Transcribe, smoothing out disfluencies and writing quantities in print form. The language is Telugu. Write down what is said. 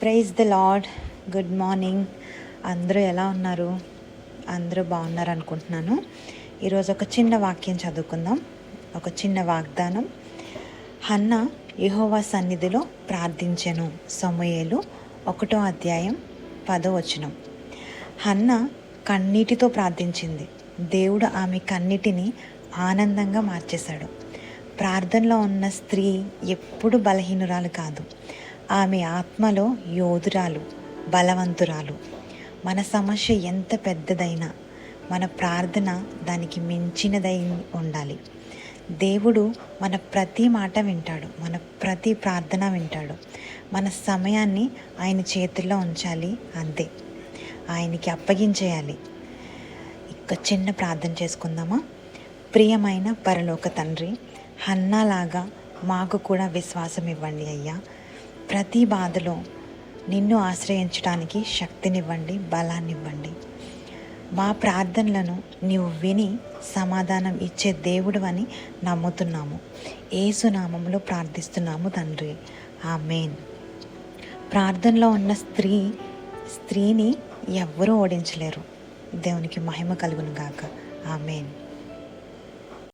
Praise the Lord. Good morning. అందరూ ఎలా ఉన్నారు? అందరూ బాగున్నారు అనుకుంటున్నాను. ఈరోజు ఒక చిన్న వాక్యం చదువుకుందాం. ఒక చిన్న వాగ్దానం. హన్నా యెహోవా సన్నిధిలో ప్రార్థించెను. సమూయేలు 1వ అధ్యాయం 10వ వచనం. హన్నా కన్నీటితో ప్రార్థించింది. దేవుడు ఆమె కన్నీటిని ఆనందంగా మార్చేశాడు. ప్రార్థనలో ఉన్న స్త్రీ ఎప్పుడు బలహీనురాలు కాదు. ఆమె ఆత్మలో యోధురాలు, బలవంతురాలు. మన సమస్య ఎంత పెద్దదైనా మన ప్రార్థన దానికి మించినదై ఉండాలి. దేవుడు మన ప్రతి మాట వింటాడు, మన ప్రతి ప్రార్థన వింటాడు. మన సమయాన్ని ఆయన చేతుల్లో ఉంచాలి, అంతే. ఆయనకి అప్పగించేయాలి. ఇక చిన్న ప్రార్థన చేసుకుందామా? ప్రియమైన పరలోక తండ్రి, హన్నాలాగా మాకు కూడా విశ్వాసం ఇవ్వండి అయ్యా. ప్రతి బాధలో నిన్ను ఆశ్రయించడానికి శక్తినివ్వండి, బలాన్నివ్వండి. మా ప్రార్థనలను నీవు విని సమాధానం ఇచ్చే దేవుడు అని నమ్ముతున్నాము. యేసు నామములో ప్రార్థిస్తున్నాము తండ్రి, ఆమేన్. ప్రార్థనలో ఉన్న స్త్రీని ఎవ్వరూ ఓడించలేరు. దేవునికి మహిమ కలుగును గాక. ఆమేన్.